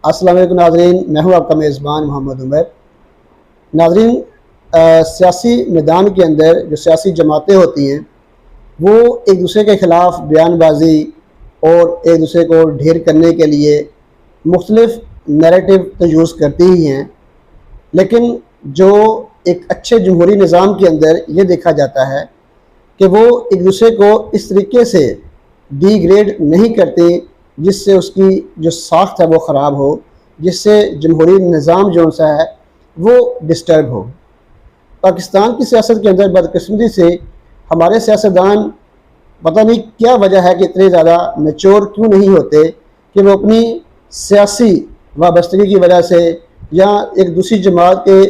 السلام علیکم ناظرین، میں ہوں آپ کا میزبان محمد عمر۔ ناظرین، سیاسی میدان کے اندر جو سیاسی جماعتیں ہوتی ہیں وہ ایک دوسرے کے خلاف بیان بازی اور ایک دوسرے کو ڈھیر کرنے کے لیے مختلف نیریٹو تو یوز کرتی ہی ہیں، لیکن جو ایک اچھے جمہوری نظام کے اندر یہ دیکھا جاتا ہے کہ وہ ایک دوسرے کو اس طریقے سے ڈی گریڈ نہیں کرتے جس سے اس کی جو ساخت ہے وہ خراب ہو، جس سے جمہوری نظام جو سا ہے وہ ڈسٹرب ہو۔ پاکستان کی سیاست کے اندر بدقسمتی سے ہمارے سیاستدان پتہ نہیں کیا وجہ ہے کہ اتنے زیادہ میچور کیوں نہیں ہوتے کہ وہ اپنی سیاسی وابستگی کی وجہ سے یا ایک دوسری جماعت کے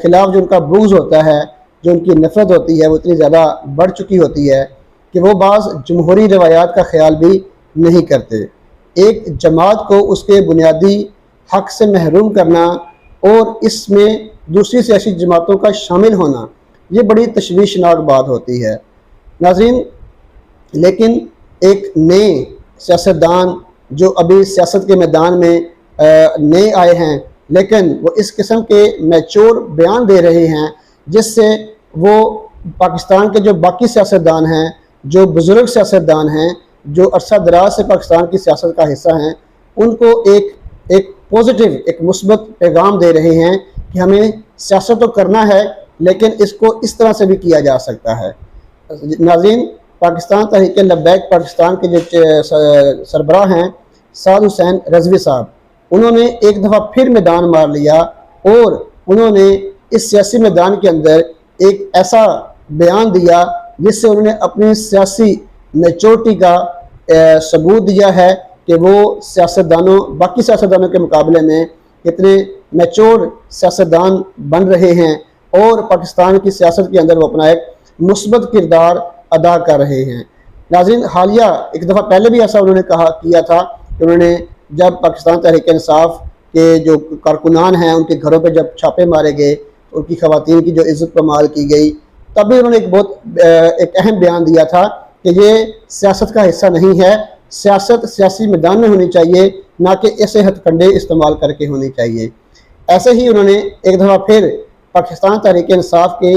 خلاف جو ان کا بغض ہوتا ہے، جو ان کی نفرت ہوتی ہے، وہ اتنی زیادہ بڑھ چکی ہوتی ہے کہ وہ بعض جمہوری روایات کا خیال بھی نہیں کرتے۔ ایک جماعت کو اس کے بنیادی حق سے محروم کرنا اور اس میں دوسری سیاسی جماعتوں کا شامل ہونا، یہ بڑی تشویشناک بات ہوتی ہے۔ ناظرین، لیکن ایک نئے سیاستدان جو ابھی سیاست کے میدان میں نئے آئے ہیں، لیکن وہ اس قسم کے میچور بیان دے رہے ہیں جس سے وہ پاکستان کے جو باقی سیاستدان ہیں، جو بزرگ سیاستدان ہیں، جو عرصہ دراز سے پاکستان کی سیاست کا حصہ ہیں، ان کو ایک پوزیٹیو، ایک مثبت پیغام دے رہے ہیں کہ ہمیں سیاست تو کرنا ہے لیکن اس کو اس طرح سے بھی کیا جا سکتا ہے۔ ناظرین، پاکستان تحریک لبیک پاکستان کے جو سربراہ ہیں سعد حسین رضوی صاحب، انہوں نے ایک دفعہ پھر میدان مار لیا اور انہوں نے اس سیاسی میدان کے اندر ایک ایسا بیان دیا جس سے انہوں نے اپنی سیاسی میچورٹی کا ثبوت دیا ہے کہ وہ باقی سیاستدانوں کے مقابلے میں کتنے میچور سیاستدان بن رہے ہیں اور پاکستان کی سیاست کے اندر وہ اپنا ایک مثبت کردار ادا کر رہے ہیں۔ ناظرین، حالیہ ایک دفعہ پہلے بھی ایسا انہوں نے کیا تھا کہ انہوں نے جب پاکستان تحریک انصاف کے جو کارکنان ہیں ان کے گھروں پہ جب چھاپے مارے گئے، ان کی خواتین کی جو عزت پامال کی گئی، تب بھی انہوں نے ایک اہم بیان دیا تھا کہ یہ سیاست کا حصہ نہیں ہے، سیاست سیاسی میدان میں ہونی چاہیے، نہ کہ ایسے ہتھ کنڈے استعمال کر کے ہونی چاہیے۔ ایسے ہی انہوں نے ایک دفعہ پھر پاکستان تحریک انصاف کے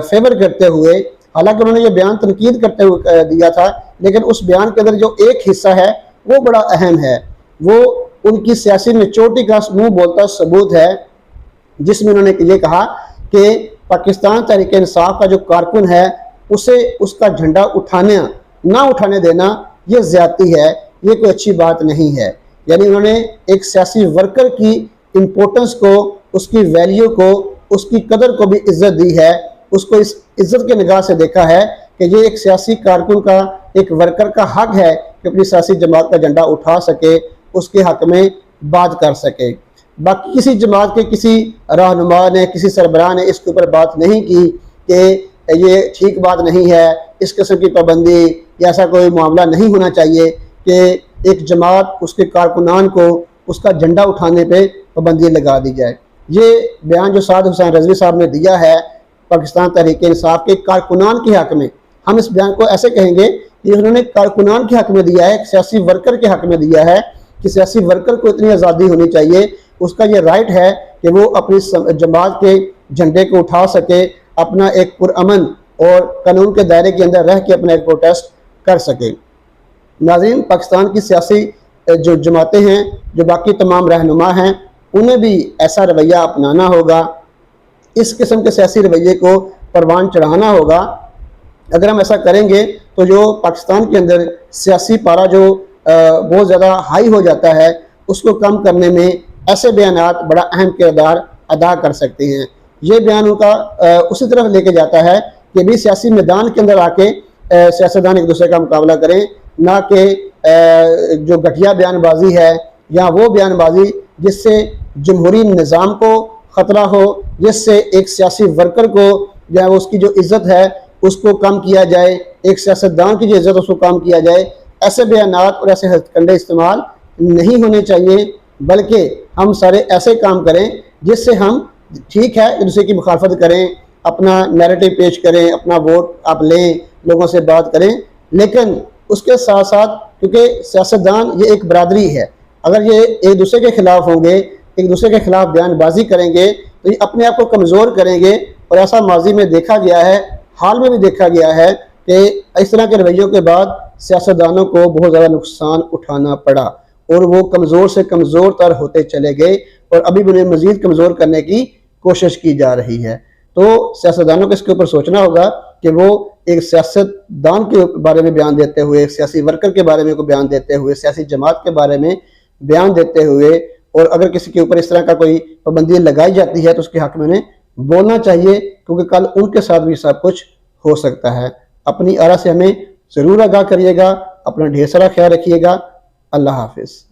فیور کرتے ہوئے، حالانکہ انہوں نے یہ بیان تنقید کرتے ہوئے دیا تھا، لیکن اس بیان کے اندر جو ایک حصہ ہے وہ بڑا اہم ہے، وہ ان کی سیاسی میچورٹی کا منہ بولتا ثبوت ہے، جس میں انہوں نے یہ کہا کہ پاکستان تحریک انصاف کا جو کارکن ہے اسے اس کا جھنڈا نہ اٹھانے دینا یہ زیادتی ہے، یہ کوئی اچھی بات نہیں ہے۔ یعنی انہوں نے ایک سیاسی ورکر کی امپورٹنس کو، اس کی ویلیو کو، اس کی قدر کو بھی عزت دی ہے، اس کو اس عزت کے نگاہ سے دیکھا ہے کہ یہ ایک سیاسی کارکن کا، ایک ورکر کا حق ہے کہ اپنی سیاسی جماعت کا جھنڈا اٹھا سکے، اس کے حق میں بات کر سکے۔ باقی کسی جماعت کے کسی رہنما نے، کسی سربراہ نے اس کے اوپر بات نہیں کی کہ یہ ٹھیک بات نہیں ہے، اس قسم کی پابندی یا ایسا کوئی معاملہ نہیں ہونا چاہیے کہ ایک جماعت اس کے کارکنان کو اس کا جھنڈا اٹھانے پہ پابندی لگا دی جائے۔ یہ بیان جو سعد حسین رضوی صاحب نے دیا ہے پاکستان تحریک انصاف کے کارکنان کے حق میں، ہم اس بیان کو ایسے کہیں گے کہ انہوں نے کارکنان کے حق میں دیا ہے، ایک سیاسی ورکر کے حق میں دیا ہے کہ سیاسی ورکر کو اتنی آزادی ہونی چاہیے، اس کا یہ رائٹ ہے کہ وہ اپنی جماعت کے جھنڈے کو اٹھا سکے، اپنا ایک پرامن اور قانون کے دائرے کے اندر رہ کے اپنا ایک پروٹیسٹ کر سکے۔ ناظرین، پاکستان کی سیاسی جو جماعتیں ہیں، جو باقی تمام رہنما ہیں، انہیں بھی ایسا رویہ اپنانا ہوگا، اس قسم کے سیاسی رویے کو پروان چڑھانا ہوگا۔ اگر ہم ایسا کریں گے تو جو پاکستان کے اندر سیاسی پارا جو بہت زیادہ ہائی ہو جاتا ہے، اس کو کم کرنے میں ایسے بیانات بڑا اہم کردار ادا کر سکتے ہیں۔ یہ بیان ان کا اسی طرف لے کے جاتا ہے کہ بھی سیاسی میدان کے اندر آ کے سیاستدان ایک دوسرے کا مقابلہ کریں، نہ کہ جو گھٹیا بیان بازی ہے یا وہ بیان بازی جس سے جمہوری نظام کو خطرہ ہو، جس سے ایک سیاسی ورکر کو یا اس کی جو عزت ہے اس کو کم کیا جائے، ایک سیاستدان کی جو عزت اس کو کم کیا جائے۔ ایسے بیانات اور ایسے ہتھ کنڈے استعمال نہیں ہونے چاہیے، بلکہ ہم سارے ایسے کام کریں جس سے ہم ٹھیک ہے ایک دوسرے کی مخالفت کریں، اپنا نیریٹو پیش کریں، اپنا ووٹ آپ لیں، لوگوں سے بات کریں، لیکن اس کے ساتھ ساتھ کیونکہ سیاستدان یہ ایک برادری ہے، اگر یہ ایک دوسرے کے خلاف ہوں گے، ایک دوسرے کے خلاف بیان بازی کریں گے تو یہ اپنے آپ کو کمزور کریں گے، اور ایسا ماضی میں دیکھا گیا ہے، حال میں بھی دیکھا گیا ہے کہ اس طرح کے رویوں کے بعد سیاستدانوں کو بہت زیادہ نقصان اٹھانا پڑا، اور وہ کمزور سے کمزور تر ہوتے چلے گئے، اور ابھی بھی انہیں مزید کمزور کرنے کی کوشش کی جا رہی ہے۔ تو سیاستدانوں کو اس کے اوپر سوچنا ہوگا کہ وہ ایک سیاست دان کے بارے میں بیان دیتے ہوئے، ایک سیاسی ورکر کے بارے میں کو بیان دیتے ہوئے، سیاسی جماعت کے بارے میں بیان دیتے ہوئے، اور اگر کسی کے اوپر اس طرح کا کوئی پابندی لگائی جاتی ہے تو اس کے حق میں انہیں بولنا چاہیے، کیونکہ کل ان کے ساتھ بھی سب کچھ ہو سکتا ہے۔ اپنی آرا سے ہمیں ضرور آگاہ کریے گا، اپنا ڈھیر سارا خیال رکھیے گا۔ اللہ حافظ۔